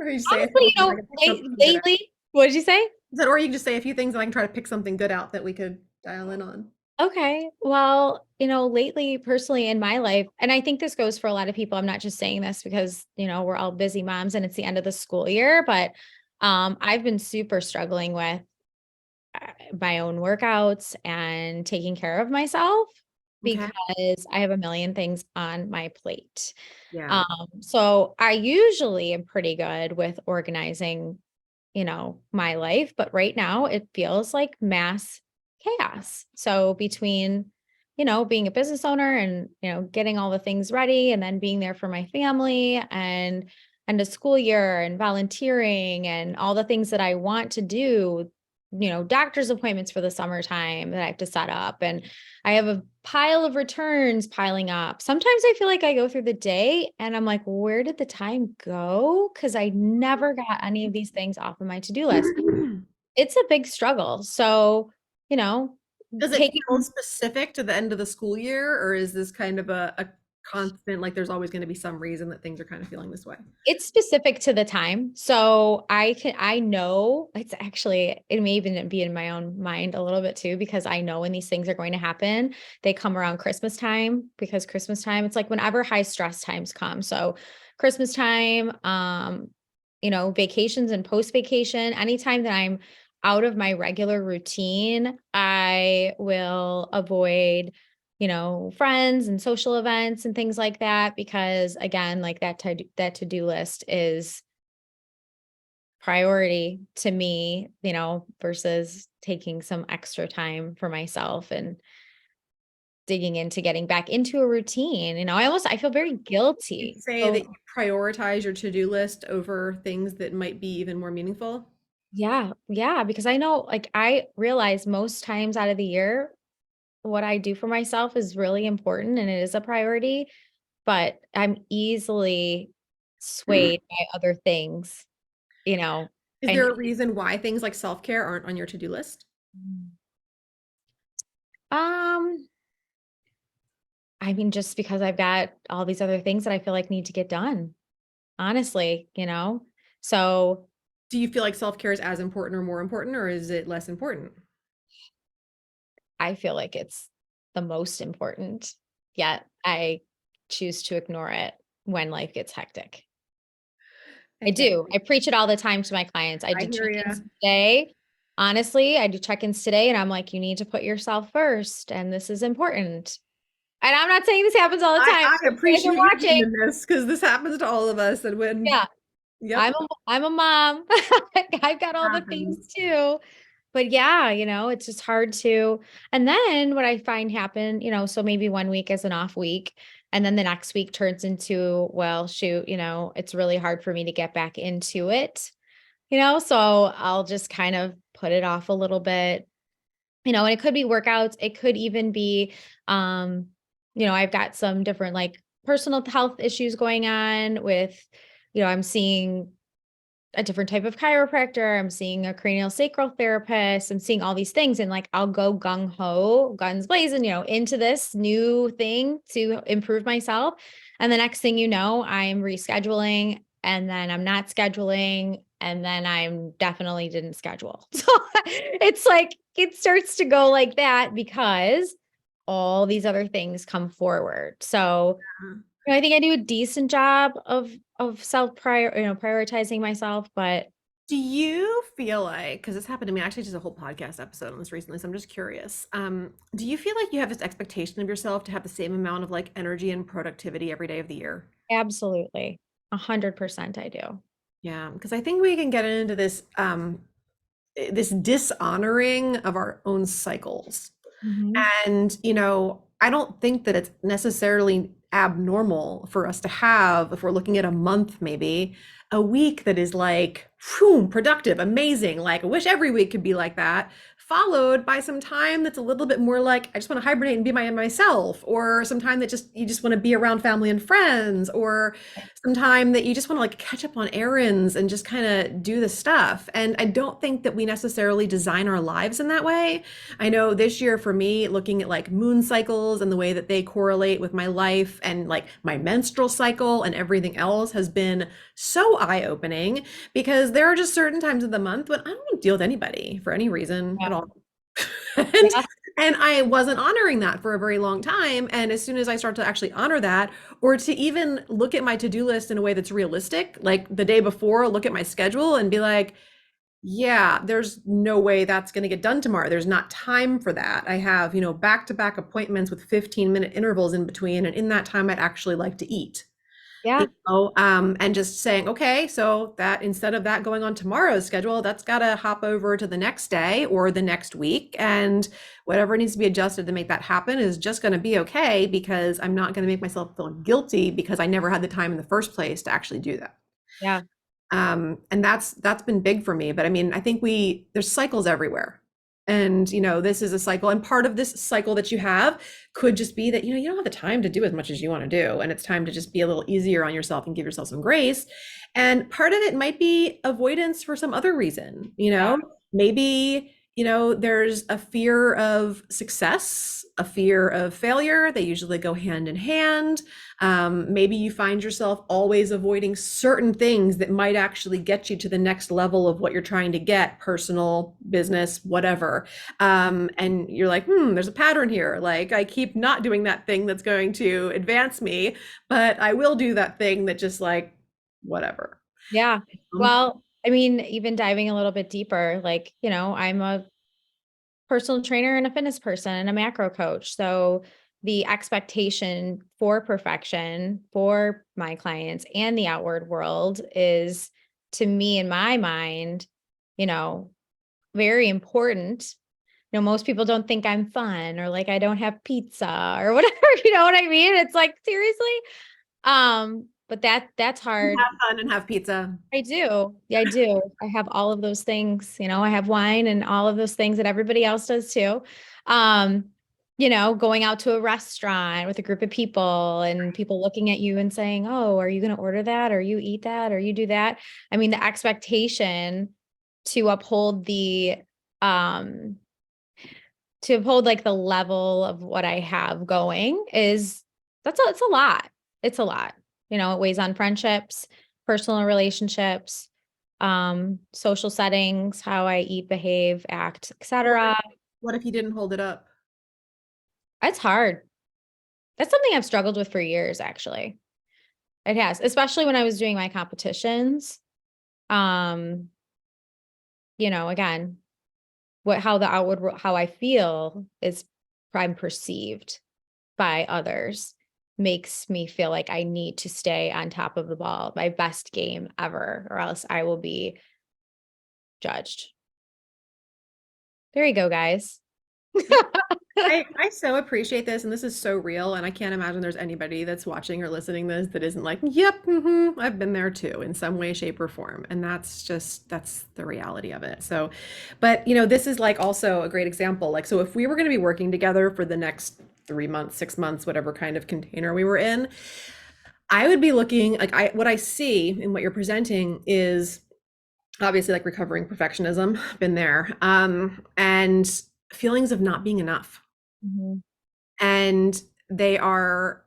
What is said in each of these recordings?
Or you say a Honestly, couple things I can pick something good out. lately, what did you say? Or you can just say a few things and I can try to pick something good out that we could dial in on. Okay. Well, lately, personally in my life, and I think this goes for a lot of people, I'm not just saying this because, we're all busy moms and it's the end of the school year, but I've been super struggling with my own workouts and taking care of myself Okay. because I have a million things on my plate. Yeah. So I usually am pretty good with organizing, my life, but right now it feels like mass chaos. So between, being a business owner and, getting all the things ready and then being there for my family and a school year and volunteering and all the things that I want to do, doctor's appointments for the summertime that I have to set up. And I have a pile of returns piling up. Sometimes I feel like I go through the day and I'm like, where did the time go? Because I never got any of these things off of my to-do list. It's a big struggle. So, you know, Does it taking feel specific to the end of the school year, or is this kind of a constant, like there's always going to be some reason that things are kind of feeling this way? it's specific to the time. So I know it may even be in my own mind a little bit too, because I know when these things are going to happen, they come around Christmas time because Christmas time, it's like whenever high stress times come. So Christmas time, vacations and post vacation, anytime that I'm out of my regular routine, I will avoid friends and social events and things like that, because again, like that to-do list is priority to me, versus taking some extra time for myself and digging into getting back into a routine. I feel very You'd guilty. say that So you prioritize your to-do list over things that might be even more meaningful? yeah, yeah, because I know, like, I realize most times out of the year, what I do for myself is really important and it is a priority, but I'm easily swayed by other things, you know, Is and there a reason why things like self-care aren't on your to-do list? um, I mean, just because I've got all these other things that I feel like need to get done, honestly. So Do you feel like self-care is as important or more important, or is it less important? I feel like it's the most important, yet I choose to ignore it when life gets hectic. I I get do. I preach it all the time to my clients. I I do hear check-ins you. today. Honestly, I do check-ins today and I'm like, you need to put yourself first and this is important. And I'm not saying this happens all the I time. I You guys are appreciate you watching. doing this because this happens to all of us, and when Yeah. yep, I'm a mom. I've got all the things happens. too. But yeah, it's just hard to. And then what I find happen, so maybe one week is an off week. And then the next week turns into, well, shoot, it's really hard for me to get back into it. So I'll just kind of put it off a little bit, and it could be workouts. It could even be, um, I've got some different like personal health issues going on with, I'm seeing a different type of chiropractor. I'm seeing a cranial sacral therapist. I'm seeing all these things. And like, I'll go gung ho, guns blazing, into this new thing to improve myself. And the next thing you know, I'm rescheduling and then I'm not scheduling. And then I'm definitely didn't schedule. So it's like, it starts to go like that because all these other things come forward. So I think I do a decent job of prioritizing myself, but Do you feel like, because this happened to me, I actually just a whole podcast episode on this recently, so I'm just curious. Do you feel like you have this expectation of yourself to have the same amount of like energy and productivity every day of the year? absolutely 100% I do. Yeah, because I think we can get into this this dishonoring of our own cycles. Mhm. And, I don't think that it's necessarily abnormal for us to have, if we're looking at a month, maybe a week that is like, phew, productive, amazing. Like, I wish every week could be like that, followed by some time that's a little bit more like, I just want to hibernate and be myself, or some time that just, you just want to be around family and friends, or some time that you just want to like catch up on errands and just kind of do the stuff. And I don't think that we necessarily design our lives in that way. I know this year for me, looking at like moon cycles and the way that they correlate with my life and like my menstrual cycle and everything else has been so eye-opening because there are just certain times of the month when I don't want to deal with anybody for any reason at Yeah. all. and Yeah. and I wasn't honoring that for a very long time. And as soon as I start to actually honor that, or to even look at my to-do list in a way that's realistic, like the day before, look at my schedule and be like, yeah, there's no way that's going to get done tomorrow. There's not time for that. I have, back-to-back appointments with 15-minute intervals in between. And in that time, I'd actually like to eat. Yeah. And just saying, okay, so that instead of that going on tomorrow's schedule, that's got to hop over to the next day or the next week. And whatever needs to be adjusted to make that happen is just going to be okay because I'm not going to make myself feel guilty because I never had the time in the first place to actually do that. Yeah. And that's been big for me. But I mean, I think there's cycles everywhere. And this is a cycle. And part of this cycle that you have could just be that, you don't have the time to do as much as you want to do. And it's time to just be a little easier on yourself and give yourself some grace. And part of it might be avoidance for some other reason, Yeah. maybe, there's a fear of success, a fear of failure. They usually go hand in hand. Maybe you find yourself always avoiding certain things that might actually get you to the next level of what you're trying to get, personal, business, whatever. And you're like, there's a pattern here. Like I keep not doing that thing that's going to advance me, but I will do that thing that just like, whatever. Yeah. Well, I mean, even diving a little bit deeper, like, I'm a personal trainer and a fitness person and a macro coach. So the expectation for perfection for my clients and the outward world is, to me, in my mind, you know, very important. Most people don't think I'm fun or like I don't have pizza or whatever, you know what I mean? It's like, seriously. But that's hard. Have fun and have pizza. I do. Yeah, I do. I have all of those things, I have wine and all of those things that everybody else does too. Um, going out to a restaurant with a group of people and people looking at you and saying, "Oh, are you going to order that? Or you eat that? Or you do that?" I mean, the expectation to uphold um like the level of what I have going it's a lot. It's a lot. It weighs on friendships, personal relationships, social settings, how I eat, behave, act, etc. What if you didn't hold it up? It's hard. That's something I've struggled with for years, actually. It has, especially when I was doing my competitions. Um, again, how I feel is I'm perceived by others makes me feel like I need to stay on top of the ball, my best game ever, or else I will be judged. There you go, guys. I so appreciate this, and this is so real. And I can't imagine there's anybody that's watching or listening to this that isn't like, yep, I've been there too in some way, shape, or form. And that's the reality of it. So, but this is like also a great example. Like, so if we were going to be working together for the next 3 months, 6 months, whatever kind of container we were in, I would be looking like what I see in what you're presenting is obviously like recovering perfectionism, been there, and feelings of not being enough. Mhm. And they are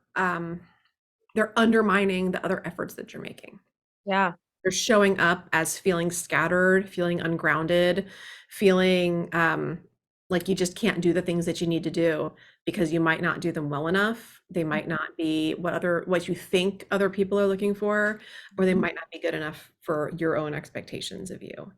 they're undermining the other efforts that you're making. Yeah. They're showing up as feeling scattered, feeling ungrounded, feeling like you just can't do the things that you need to do because you might not do them well enough. They might not be what you think other people are looking for, or they Mhm. might not be good enough for your own expectations of you.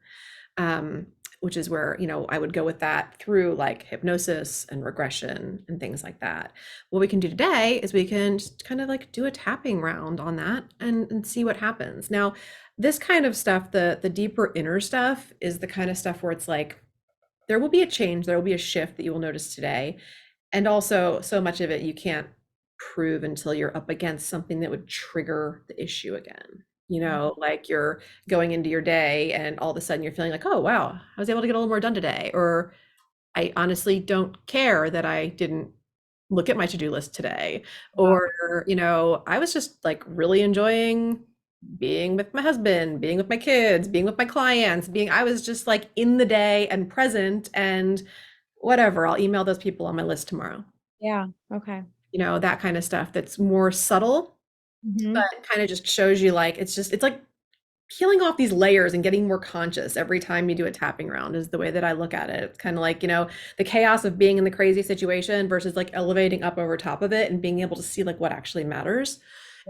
um, which is where I would go with that through like hypnosis and regression and things like that. What we can do today is we can just kind of like do a tapping round on that and see what happens. Now, this kind of stuff, the deeper inner stuff, is the kind of stuff where it's like there will be a change, there will be a shift that you will notice today, and also so much of it you can't prove until you're up against something that would trigger the issue again. Like you're going into your day and all of a sudden you're feeling like, oh, wow, I was able to get a little more done today. Or I honestly don't care that I didn't look at my to-do list today. Wow. Or, I was just like really enjoying being with my husband, being with my kids, being with my clients, I was just like in the day and present and whatever. I'll email those people on my list tomorrow. Yeah. Okay. That kind of stuff that's more subtle, but Hmm. kind of just shows you like it's like peeling off these layers and getting more conscious every time you do a tapping round is the way that I look at it. It's kind of like, the chaos of being in the crazy situation versus like elevating up over top of it and being able to see like what actually matters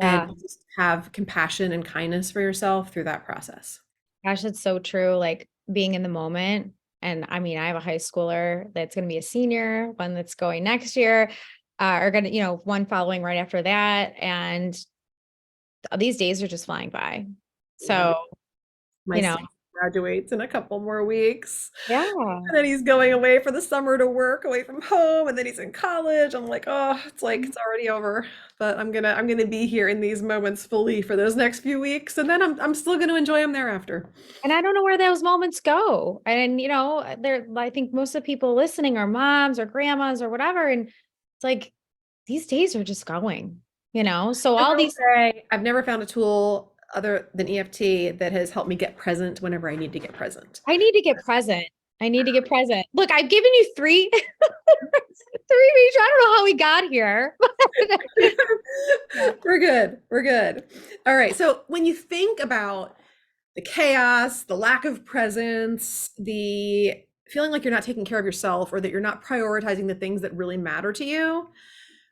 and Yeah. just have compassion and kindness for yourself through that process. Gosh, it's so true. Like being in the moment. And I mean, I have a high schooler that's going to be a senior, one that's going next year, or going to, one following right after that. And these days are just flying by. Yep. So, My you know, son graduates in a couple more weeks. yeah. And then he's going away for the summer to work away from home, and then he's in college. I'm like, oh, it's like it's already over. But I'm gonna be here in these moments fully for those next few weeks, and then I'm still gonna enjoy them thereafter. And I don't know where those moments go. And, I think most of the people listening are moms or grandmas or whatever. And it's like, these days are just going, so I all will these, say I've never found a tool other than EFT that has helped me get present whenever I need to get present. I need to get present. I need to get present. Look, I've given you three, three reasons. I don't know how we got here. Yeah. We're good. We're good. All right. So when you think about the chaos, the lack of presence, the feeling like you're not taking care of yourself or that you're not prioritizing the things that really matter to you,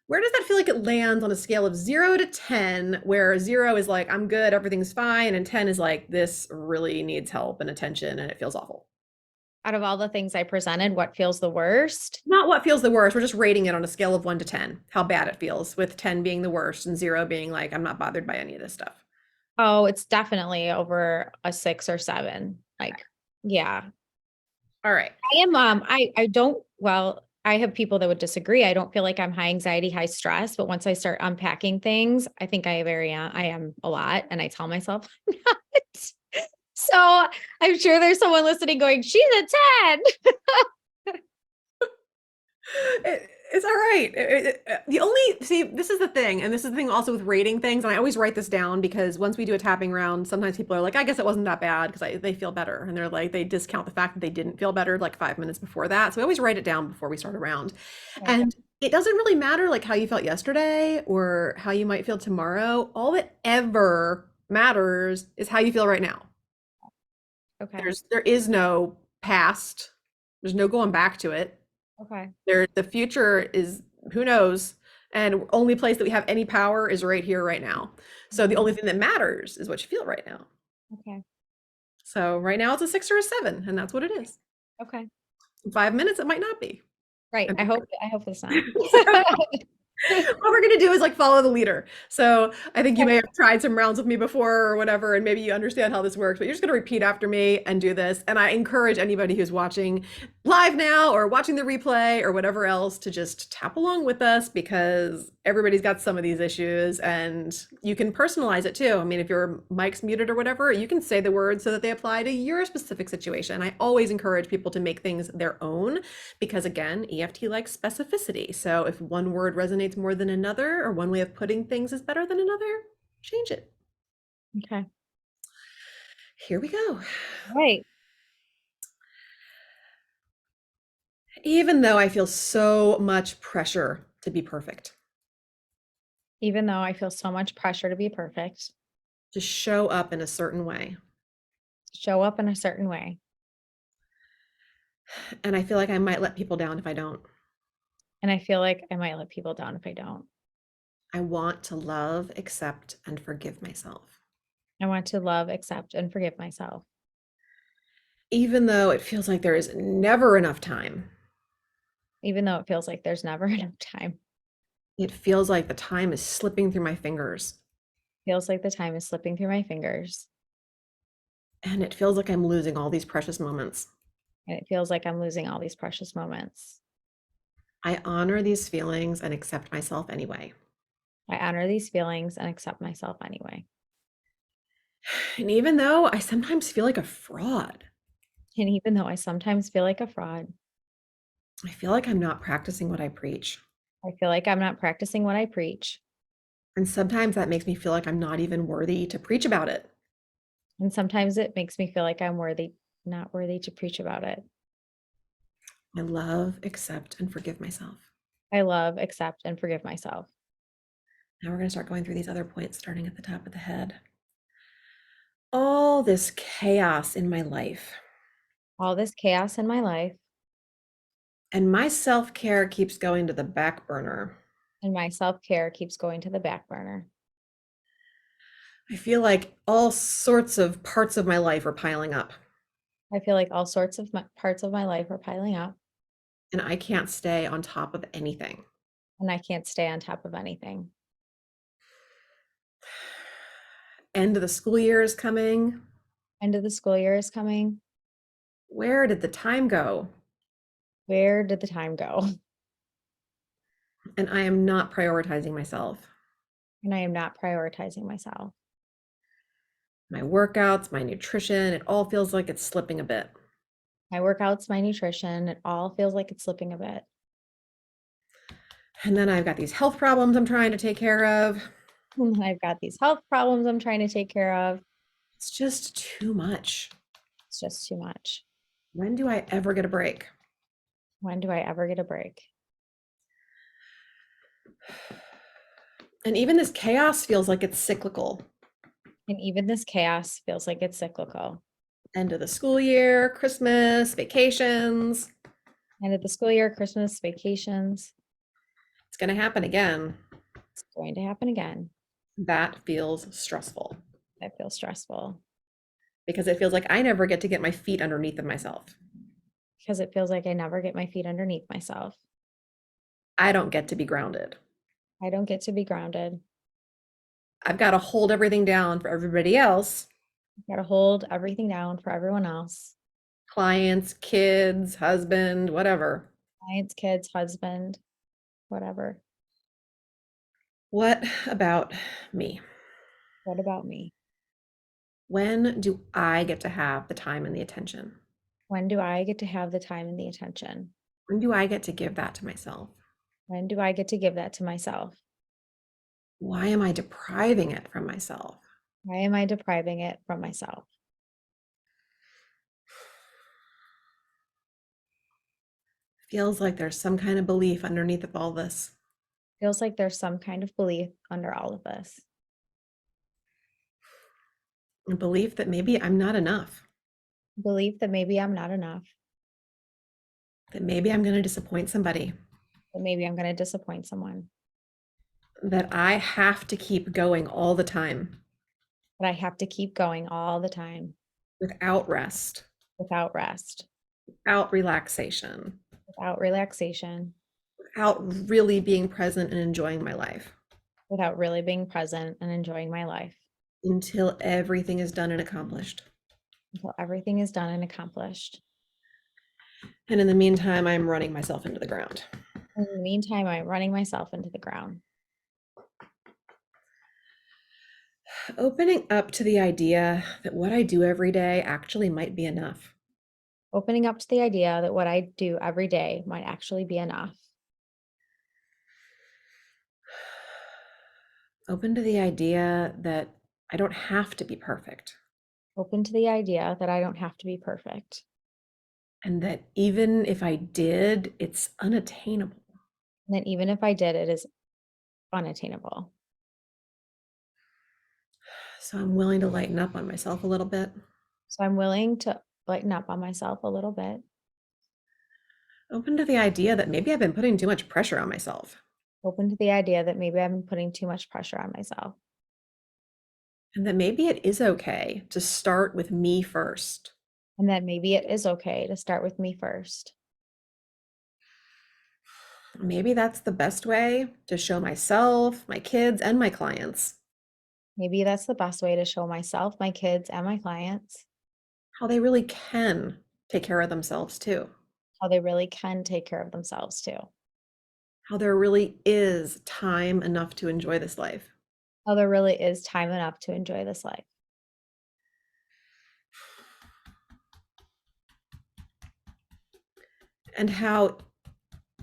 where does that feel like it lands on a scale of 0 to 10, where 0 is like, I'm good, everything's fine, and 10 is like, this really needs help and attention and it feels awful? Out of all the things I presented, what feels the worst? Not what feels the worst. We're just rating it on a scale of 1 to 10, how bad it feels, with 10 being the worst and 0 being like, I'm not bothered by any of this stuff. Oh, it's definitely over a 6 or 7. Like, yeah. All right. I am, I don't, well, I have people that would disagree. I don't feel like I'm high anxiety, high stress, but once I start unpacking things, I think I am a lot. And I tell myself I'm not. So I'm sure there's someone listening going, she's a 10. It's all right. The only, see, this is the thing, and this is the thing also with rating things, and I always write this down because once we do a tapping round, sometimes people are like, I guess it wasn't that bad because they feel better. And they're like, they discount the fact that they didn't feel better like 5 minutes before that. So we always write it down before we start a round. Okay. And it doesn't really matter like how you felt yesterday or how you might feel tomorrow. All that ever matters is how you feel right now. Okay. There is no past. There's no going back to it. Okay. The future is who knows, and only place that we have any power is right here, right now. So the Mhm. only thing that matters is what you feel right now. Okay. So right now it's a 6 or a 7, and that's what it is. Okay. In 5 minutes, it might not be. Right. And I hope it's not. what we're gonna do is like follow the leader. So I think you may have tried some rounds with me before or whatever, and maybe you understand how this works, but you're just gonna repeat after me and do this. And I encourage anybody who's watching live now or watching the replay or whatever else to just tap along with us because everybody's got some of these issues and you can personalize it too. I mean, if your mic's muted or whatever, you can say the words so that they apply to your specific situation. I always encourage people to make things their own because again, EFT likes specificity. So if one word resonates more than another, or one way of putting things is better than another, change it. Okay. Here we go. Right. Even though I feel so much pressure to be perfect, Even though I feel so much pressure to be perfect, to show up in a certain way, show up in a certain way. and I feel like I might let people down if I don't. And I feel like I might let people down if I don't. I want to love, accept, and forgive myself. I want to love, accept, and forgive myself. Even though it feels like there is never enough time, Even though it feels like there's never enough time. it feels like the time is slipping through my fingers. Feels like the time is slipping through my fingers. And it feels like I'm losing all these precious moments. And it feels like I'm losing all these precious moments. I honor these feelings and accept myself anyway. I honor these feelings and accept myself anyway. And even though I sometimes feel like a fraud, And even though I sometimes feel like a fraud, I feel like I'm not practicing what I preach. I feel like I'm not practicing what I preach. And sometimes that makes me feel like I'm not even worthy to preach about it. And sometimes it makes me feel like I'm not worthy to preach about it. I love, accept, and forgive myself. I love, accept, and forgive myself. Now we're going to start going through these other points, starting at the top of the head. All this chaos in my life, All this chaos in my life and my self-care keeps going to the back burner. and my self-care keeps going to the back burner. I feel like all sorts of parts of my life are piling up, I feel like all sorts of parts of my life are piling up and I can't stay on top of anything. and I can't stay on top of anything. End of the school year is coming. End of the school year is coming. Where did the time go? Where did the time go? And I am not prioritizing myself. And I am not prioritizing myself. My workouts, my nutrition, it all feels like it's slipping a bit. My workouts, my nutrition, it all feels like it's slipping a bit. And then I've got these health problems I'm trying to take care of. And I've got these health problems I'm trying to take care of. It's just too much. It's just too much. When do I ever get a break? When do I ever get a break? And even this chaos feels like it's cyclical. And even this chaos feels like it's cyclical. End of the school year, Christmas, vacations. End of the school year, Christmas, vacations. It's going to happen again. It's going to happen again. That feels stressful That feels stressful because it feels like I never get to get my feet underneath of myself. because it feels like I never get my feet underneath myself. I don't get to be grounded. I don't get to be grounded. I've got to hold everything down for everybody else. Got to hold everything down for everyone else. Clients, kids, husband, whatever. Clients, kids, husband, whatever. What about me? What about me? When do I get to have the time and the attention? When do I get to have the time and the attention? When do I get to give that to myself? When do I get to give that to myself? Why am I depriving it from myself? Why am I depriving it from myself? Feels like there's some kind of belief underneath of all this. Feels like there's some kind of belief under all of this. A belief that maybe I'm not enough, Belief that maybe I'm not enough, that maybe I'm going to disappoint somebody, that maybe I'm going to disappoint someone, that I have to keep going all the time that I have to keep going all the time without rest, without rest, without relaxation, without relaxation, without really being present and enjoying my life without really being present and enjoying my life until everything is done and accomplished. until everything is done and accomplished. And in the meantime, I'm running myself into the ground. In the meantime, I'm running myself into the ground. Opening up to the idea that what I do every day actually might be enough. Opening up to the idea that what I do every day might actually be enough. Open to the idea that I don't have to be perfect. Open to the idea that I don't have to be perfect. And that even if I did, it's unattainable. And that even if I did, it is unattainable. So I'm willing to lighten up on myself a little bit. So I'm willing to lighten up on myself a little bit. Open to the idea that maybe I've been putting too much pressure on myself. Open to the idea that maybe I've been putting too much pressure on myself. And that maybe it is okay to start with me first. And that maybe it is okay to start with me first. Maybe that's the best way to show myself, my kids, and my clients Maybe that's the best way to show myself, my kids, and my clients how they really can take care of themselves too. how they really can take care of themselves too. How there really is time enough to enjoy this life. How there really is time enough to enjoy this life. And how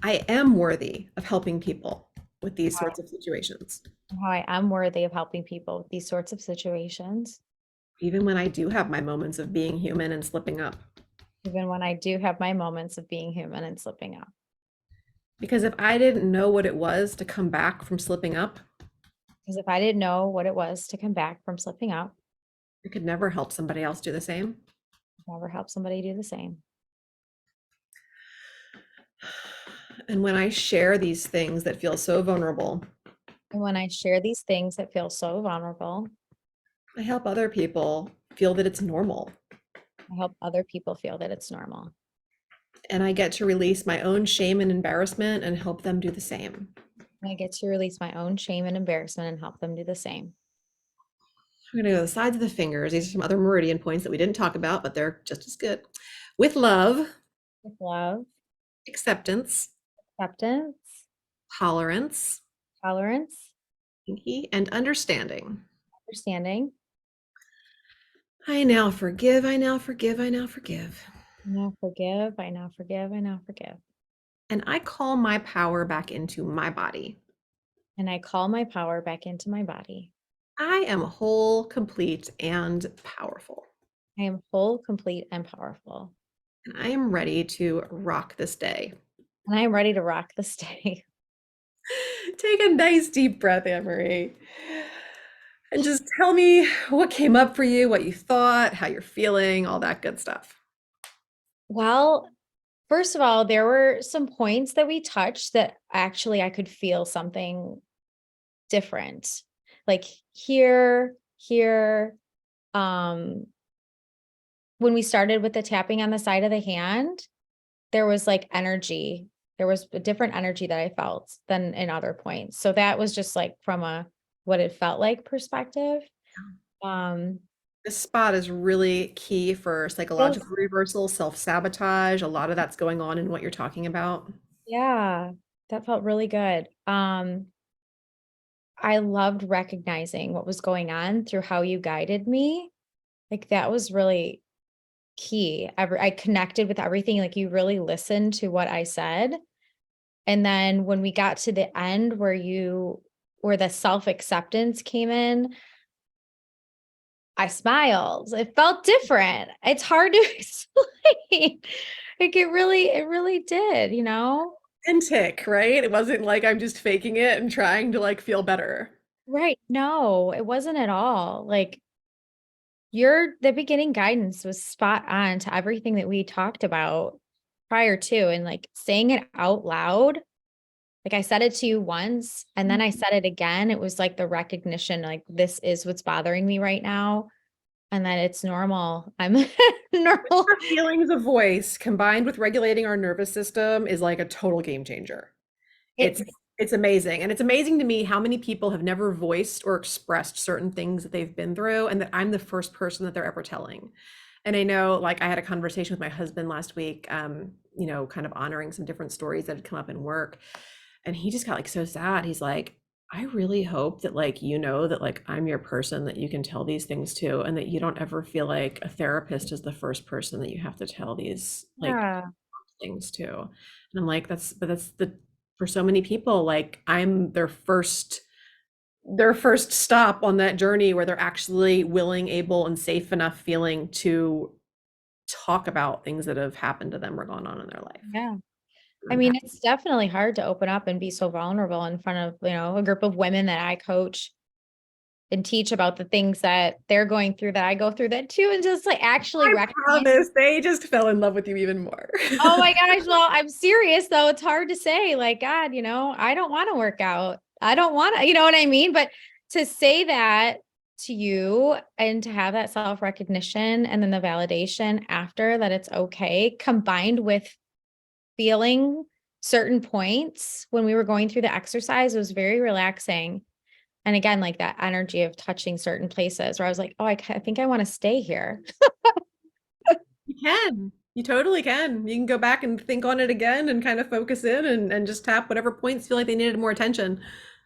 I am worthy of helping people with these sorts of situations, How I am worthy of helping people with these sorts of situations, even when I do have my moments of being human and slipping up. even when I do have my moments of being human and slipping up. Because if I didn't know what it was to come back from slipping up, Because if I didn't know what it was to come back from slipping up, I could never help somebody else do the same. I'd never help somebody do the same. And when I share these things that feel so vulnerable, And when I share these things that feel so vulnerable, I help other people feel that it's normal. I help other people feel that it's normal. And I get to release my own shame and embarrassment and help them do the same. And I get to release my own shame and embarrassment and help them do the same. I'm going to go to the sides of the fingers. These are some other meridian points that we didn't talk about, but they're just as good. With love, With love, acceptance, acceptance, tolerance, tolerance, and understanding. understanding. I now forgive, I now forgive, I now forgive. I now forgive, I now forgive, I now forgive. And I call my power back into my body. And I call my power back into my body. I am whole, complete, and powerful. I am whole, complete, and powerful. And I am ready to rock this day. And I am ready to rock this day. Take a nice deep breath, Ann Marie. And just tell me what came up for you, what you thought, how you're feeling, all that good stuff. Well, first of all, there were some points that we touched that actually I could feel something different. Like here, um, when we started with the tapping on the side of the hand, there was like energy. There was a different energy that I felt than in other points. So that was just like from a what it felt like perspective. Um, This spot is really key for Yes. psychological reversal, self-sabotage. A lot of that's going on in what you're talking about. Yeah, that felt really good. I loved recognizing what was going on through how you guided me. Like that was really key. I connected with everything. Like you really listened to what I said. And then when we got to the end where the self-acceptance came in, I smiled. It felt different. It's hard to explain. Like it really did, you know? Authentic, right? It wasn't like I'm just faking it and trying to like feel better. Right. No, it wasn't at all. Like the beginning guidance was spot on to everything that we talked about prior to, and like saying it out loud. Like I said it to you once and then I said it again. It was like the recognition, like this is what's bothering me right now. And that it's normal. I'm normal. Our feelings of voice combined with regulating our nervous system is like a total game changer. It It's amazing. And it's amazing to me how many people have never voiced or expressed certain things that they've been through and that I'm the first person that they're ever telling. And I know like I had a conversation with my husband last week, kind of honoring some different stories that had come up in work. And he just got like so sad. He's like, I really hope that like that like I'm your person that you can tell these things to and that you don't ever feel like a therapist is the first person that you have to tell these like yeah. things to. And I'm like, that's the for so many people, like I'm their first stop on that journey where they're actually willing, able, and safe enough feeling to talk about things that have happened to them or gone on in their life. Yeah. I I'm mean, happy. it's definitely hard to open up and be so vulnerable in front of, a group of women that I coach and teach about the things that they're going through that I go through that too. And just like actually I recognize, promise they just fell in love with you even more. oh my gosh, well, I'm serious though. It's hard to say, like, God, I don't want to work out. I don't want to, you know what I mean? But to say that to you and to have that self-recognition and then the validation after that it's okay, combined with feeling certain points when we were going through the exercise, it was very relaxing. And again, like that energy of touching certain places where I was like, oh, I think I want to stay here. You can. You totally can. You can go back and think on it again and kind of focus in and just tap whatever points feel like they needed more attention.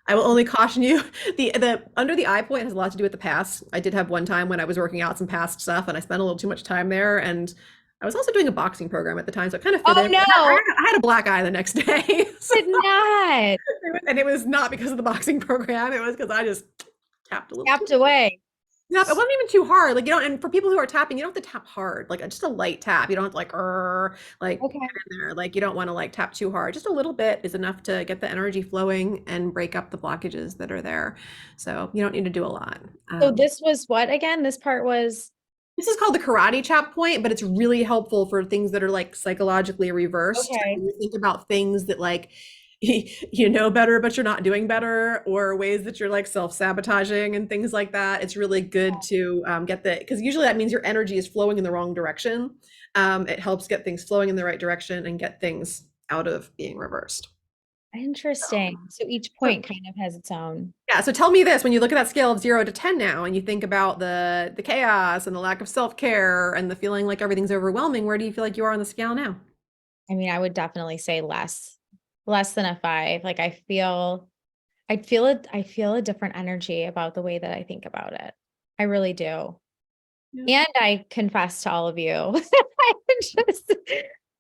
I will only caution you, the under the eye point has a lot to do with the past. I did have one time when I was working out some past stuff and I spent a little too much time there and I was also doing a boxing program at the time, so it kind of fit Oh in. no, I had a black eye the next day. So, did not. and it was not because of the boxing program. It was because I just tapped a little too Tapped much. away. Yeah, it wasn't even too hard. Like you don't, and for people who are tapping, you don't have to tap hard. Like just a light tap. You don't have to like get Okay. in there. Like you don't want to like tap too hard. Just a little bit is enough to get the energy flowing and break up the blockages that are there. So you don't need to do a lot. So Um, this was what again? This part was this is called the karate chop point, but it's really helpful for things that are like psychologically reversed. So okay. when you think about things that like you know better, but you're not doing better, or ways that you're like self-sabotaging and things like that. It's really good to get the, because usually that means your energy is flowing in the wrong direction. It helps get things flowing in the right direction and get things out of being reversed. Interesting. So each So point kind of has its own. yeah, so tell me this, when you look at that scale of 0 to 10 now and you think about the chaos and the lack of self-care and the feeling like everything's overwhelming, where do you feel like you are on the scale now? I mean, I would definitely say less than a 5. Like I feel a different energy about the way that I think about it. I really do. Yeah. And I confess to all of you. I just, and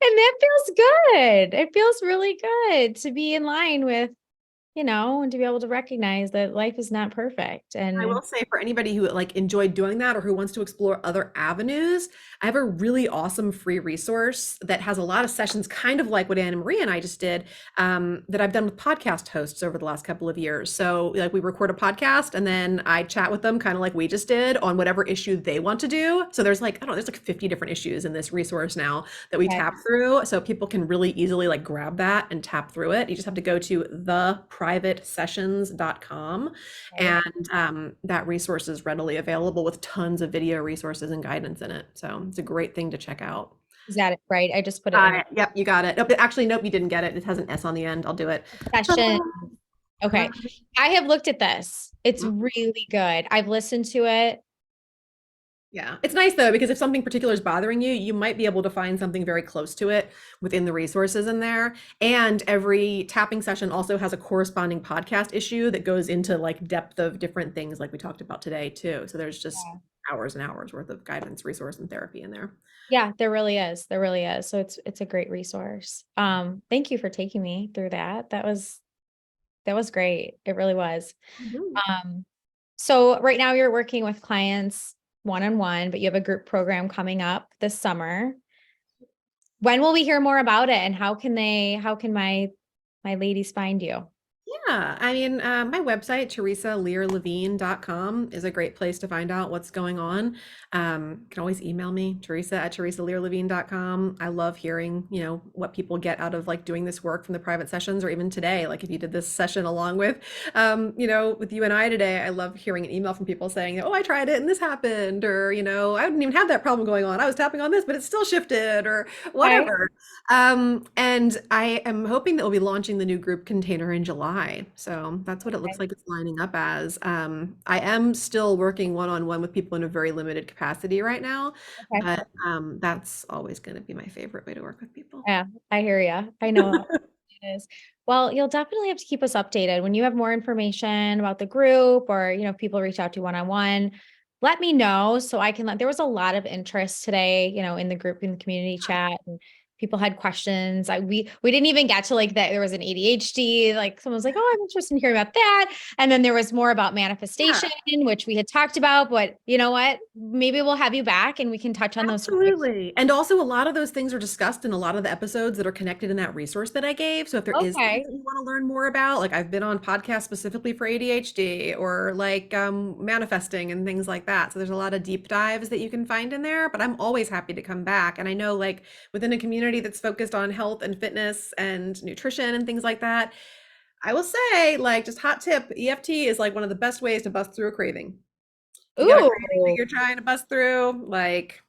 that feels good. It feels really good to be in line with, and to be able to recognize that life is not perfect. I will And say for anybody who like enjoyed doing that or who wants to explore other avenues, I have a really awesome free resource that has a lot of sessions, kind of like what Anna Marie and I just did, that I've done with podcast hosts over the last couple of years. So like we record a podcast and then I chat with them, kind of like we just did, on whatever issue they want to do. So there's like, I don't know, there's like 50 different issues in this resource now that we okay, tap through. So people can really easily like grab that and tap through it. You just have to go to theprivatesessions.com, okay. and that resource is readily available with tons of video resources and guidance in it. So it's a great thing to check out. Is that it? Right. I just put it Got in it. Yep, you got it. Nope, actually, nope, you didn't get it. It has an S on the end. I'll do it. session. Okay. I have looked at this. It's really good. I've listened to it. Yeah, it's nice though, because if something particular is bothering you, you might be able to find something very close to it within the resources in there. And every tapping session also has a corresponding podcast issue that goes into like depth of different things like we talked about today too. So there's just hours and hours worth of guidance, resource, and therapy in there. Yeah, there really is. There really is. So it's a great resource. Thank you for taking me through that. That was great. It really was. Mhm. Um, so right now you're working with clients one-on-one, but you have a group program coming up this summer. When will we hear more about it and how can my ladies find you? Yeah, I mean, my website, teresalearlevine.com, is a great place to find out what's going on. You can always email me, Teresa at teresalearlevine.com. I love hearing, what people get out of like doing this work from the private sessions, or even today, like if you did this session along with, with you and I today, I love hearing an email from people saying, oh, I tried it and this happened, or, I didn't even have that problem going on. I was tapping on this, but it still shifted, or Okay. whatever. And I am hoping that we'll be launching the new group container in July. So that's what it looks like it's lining up as. I am still working one-on-one with people in a very limited capacity right now, Okay. but that's always going to be my favorite way to work with people. Yeah, I hear you. I know how it is. Well, you'll definitely have to keep us updated when you have more information about the group or, if people reach out to you one-on-one, let me know so I can there was a lot of interest today, in the group, in the community chat, and people had questions. We didn't even get to like that. There was an ADHD, like someone was like, oh, I'm interested in hearing about that. And then there was more about manifestation, Yeah. which we had talked about, but you know what? Maybe we'll have you back and we can touch on those topics. Absolutely. And also a lot of those things are discussed in a lot of the episodes that are connected in that resource that I gave. So if there is things Okay. that you want to learn more about, like I've been on podcasts specifically for ADHD, or like manifesting and things like that. So there's a lot of deep dives that you can find in there, but I'm always happy to come back. And I know like within a community that's focused on health and fitness and nutrition and things like that, I will say, like, just hot tip, EFT is like one of the best ways to bust through a craving. If you got a craving that Ooh. you're trying to bust through, like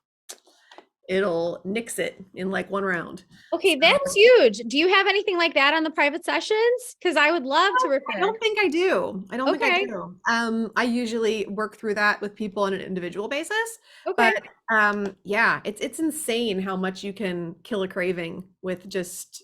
it'll nix it in like one round. Okay, that's So huge. Do you have anything like that on the private sessions? Because I would love to I refer. don't think I do. I don't think I Okay. do. I usually work through that with people on an individual basis, but Okay. Yeah, it's insane how much you can kill a craving with just,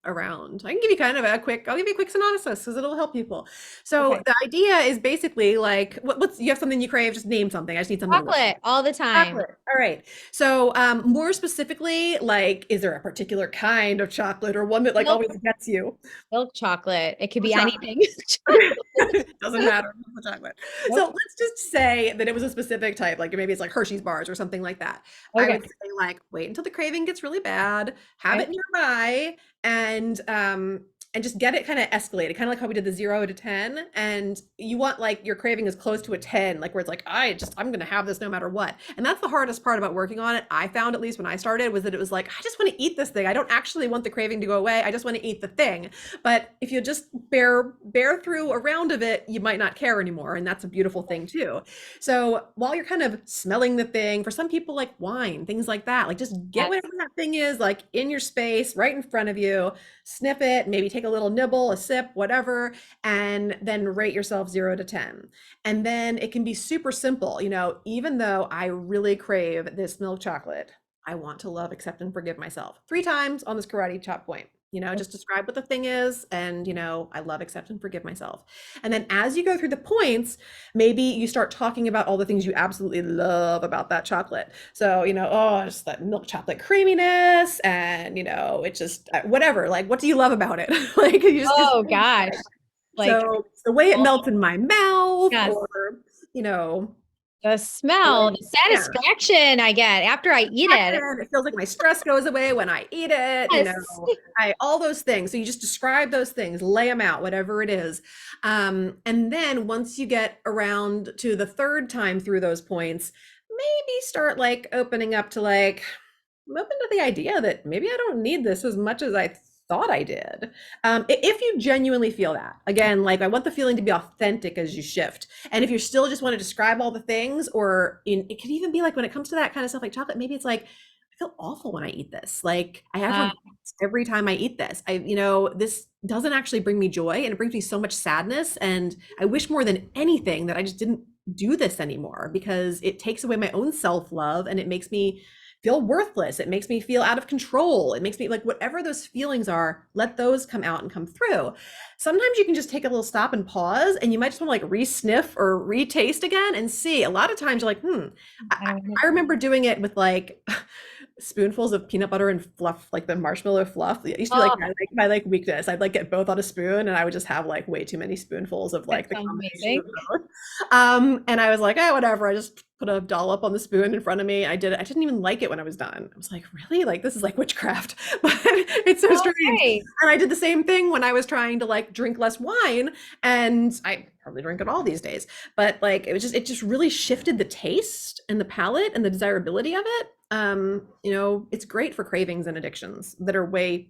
around. I can give you kind of I'll give you a quick synopsis because it'll help people. So Okay. the idea is basically like, what's you have something you crave, just name something. I just need something to work. Chocolate all the time. Chocolate. All right. So, more specifically, like, is there a particular kind of chocolate or one that like Milk, always gets you? milk chocolate. It could Milk be chocolate. anything. Doesn't matter. The chocolate. So Nope. let's just say that it was a specific type, like maybe it's like Hershey's bars or something like that. I Okay. would say like wait until the craving gets really bad, have Okay. it nearby, and just get it kind of escalated, kind of like how we did the 0 to 10. And you want like your craving is close to a 10, like where it's like, I'm gonna have this no matter what. And that's the hardest part about working on it. I found, at least when I started, was that it was like, I just want to eat this thing. I don't actually want the craving to go away. I just want to eat the thing. But if you just bear through a round of it, you might not care anymore, and that's a beautiful thing too. So while you're kind of smelling the thing, for some people like wine, things like that, like just get Yes. whatever that thing is, like in your space, right in front of you, sniff it, maybe take a little nibble, a sip, whatever, and then rate yourself 0 to 10. And then it can be super simple. Even though I really crave this milk chocolate, I want to love, accept, and forgive myself 3 times on this karate chop point. Just describe what the thing is, and I love, accept, and forgive myself. And then as you go through the points, maybe you start talking about all the things you absolutely love about that chocolate. So, oh, just that milk chocolate creaminess, and it's just whatever. Like, what do you love about it? Like, you just Oh gosh. Like, so it's the way it oh, melts in my mouth, yes. or you know, The the smell, way, the yeah, satisfaction I get after I eat it. action. It feels like my stress goes away when I eat it, Yes. I all those things. So you just describe those things, lay them out, whatever it is. And then once you get around to the third time through those points, maybe start like opening up to like, I'm open to the idea that maybe I don't need this as much as I thought I did. If you genuinely feel that, again, like I want the feeling to be authentic as you shift. And if you still just want to describe all the things, it could even be like when it comes to that kind of stuff like chocolate, maybe it's like, I feel awful when I eat this. Like I have Uh, regrets every time I eat this. This doesn't actually bring me joy, and it brings me so much sadness. And I wish more than anything that I just didn't do this anymore, because it takes away my own self love and it makes me feel worthless. It makes me feel out of control. It makes me like, whatever those feelings are, let those come out and come through. Sometimes you can just take a little stop and pause, and you might just want to like re-sniff or re-taste again and see. A lot of times you're like, I I, don't know. I remember doing it with like spoonfuls of peanut butter and fluff, like the marshmallow fluff. It used to be like Oh, my weakness. I'd like get both on a spoon, and I would just have like way too many spoonfuls of that like the sounds combination amazing. of both. And I was like, oh, whatever. I just put a dollop on the spoon in front of me. I did it. I didn't even like it when I was done. I was like, really? Like, this is like witchcraft. But it's so strange. Okay. And I did the same thing when I was trying to like drink less wine. And I hardly drink at all these days. But like, it just really shifted the taste and the palate and the desirability of it. It's great for cravings and addictions that are way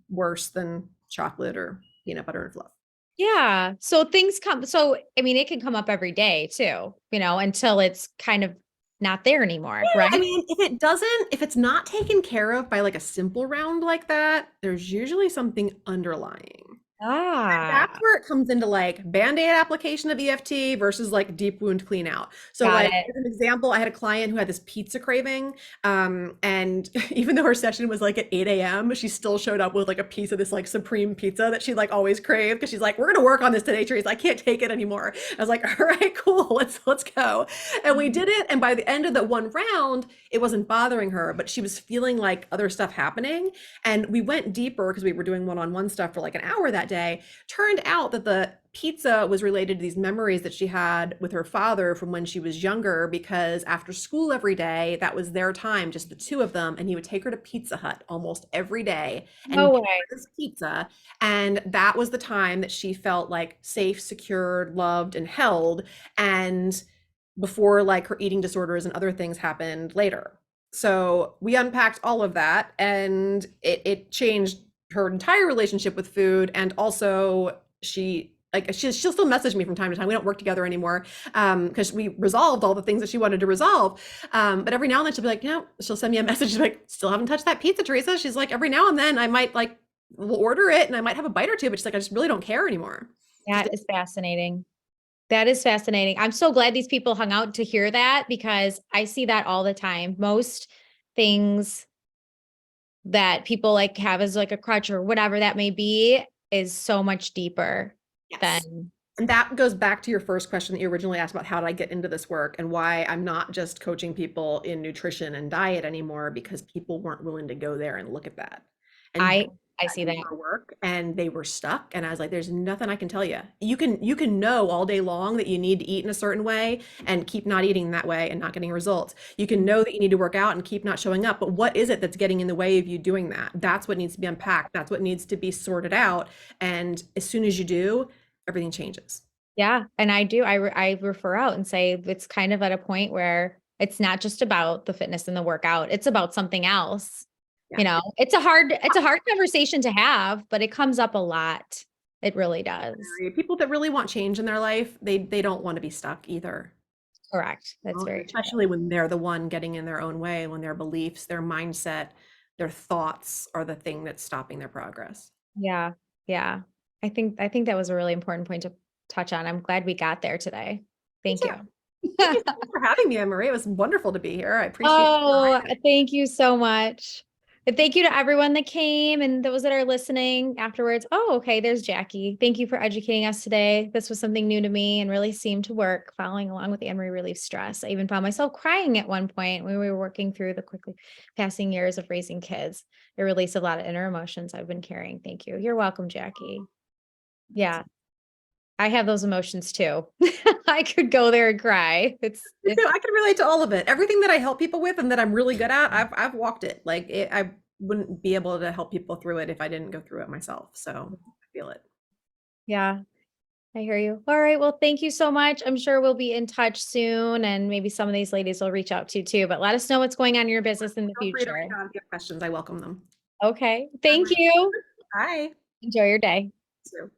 worse than chocolate or peanut butter and fluff. Yeah. So things come, so I mean, it can come up every day too, until it's kind of not there anymore, Yeah, I right? mean, if it's not taken care of by like a simple round like that, there's usually something underlying. That's Ah, where it comes into like band-aid application of EFT versus like deep wound clean out. So got like it. as an example, I had a client who had this pizza craving. And even though her session was like at 8 a.m., she still showed up with like a piece of this like supreme pizza that she like always craved, because she's like, we're gonna work on this today, Theresa. I can't take it anymore. I was like, all right, cool, let's go. And we did it. And by the end of the one round, it wasn't bothering her, but she was feeling like other stuff happening. And we went deeper because we were doing one-on-one stuff for like an hour that day. Turned out that the pizza was related to these memories that she had with her father from when she was younger, because after school every day, that was their time, just the two of them, and he would take her to Pizza Hut almost every day No and get way. her this pizza. And that was the time that she felt like safe, secured, loved, and held, and before like her eating disorders and other things happened later. So we unpacked all of that, and it changed her entire relationship with food. And also she'll still message me from time to time. We don't work together anymore, because we resolved all the things that she wanted to resolve. But every now and then she'll be like, she'll send me a message. She's like, still haven't touched that pizza, Theresa. She's like, every now and then I might like, we'll order it and I might have a bite or two, but she's like, I just really don't care anymore. Just That is fascinating. That is fascinating. I'm so glad these people hung out to hear that because I see that all the time. Most things that people like have as like a crutch or whatever that may be is so much deeper Yes. than And that goes back to your first question that you originally asked about how did I get into this work and why I'm not just coaching people in nutrition and diet anymore because people weren't willing to go there and look at that and I do I that see that. deeper work and they were stuck and I was like there's nothing I can tell you. You can know all day long that you need to eat in a certain way and keep not eating that way and not getting results. You can know that you need to work out and keep not showing up, but what is it that's getting in the way of you doing that? That's what needs to be unpacked. That's what needs to be sorted out. And as soon as you do, everything changes. Yeah, and I do. I refer out and say it's kind of at a point where it's not just about the fitness and the workout. It's about something else. Yeah. You know, it's a hard conversation to have, but it comes up a lot. It really does. People that really want change in their life, they don't want to be stuck either. Correct. That's Well, very true. especially when they're the one getting in their own way, when their beliefs, their mindset, their thoughts are the thing that's stopping their progress. Yeah. Yeah. I think that was a really important point to touch on. I'm glad we got there today. Me Thank you. too. Thank you so much for having me, Ann Marie. It was wonderful to be here. I appreciate it. Oh, thank you so much. And thank you to everyone that came and those that are listening afterwards. Oh, okay, there's Jackie. Thank you for educating us today. This was something new to me and really seemed to work following along with Anne Marie Relief Stress. I even found myself crying at one point when we were working through the quickly passing years of raising kids. It released a lot of inner emotions I've been carrying. Thank you. You're welcome, Jackie. Yeah, I have those emotions too. I could go there and cry. It's I can relate to all of it. Everything that I help people with and that I'm really good at, I've walked it. I wouldn't be able to help people through it if I didn't go through it myself. So I feel it. yeah. I hear you. All right. Well, thank you so much. I'm sure we'll be in touch soon and maybe some of these ladies will reach out to you too, but let us know what's going on in your business in the Feel free to reach future. out if you have questions. I welcome them. Okay. Thank you. Bye. Enjoy your day. So.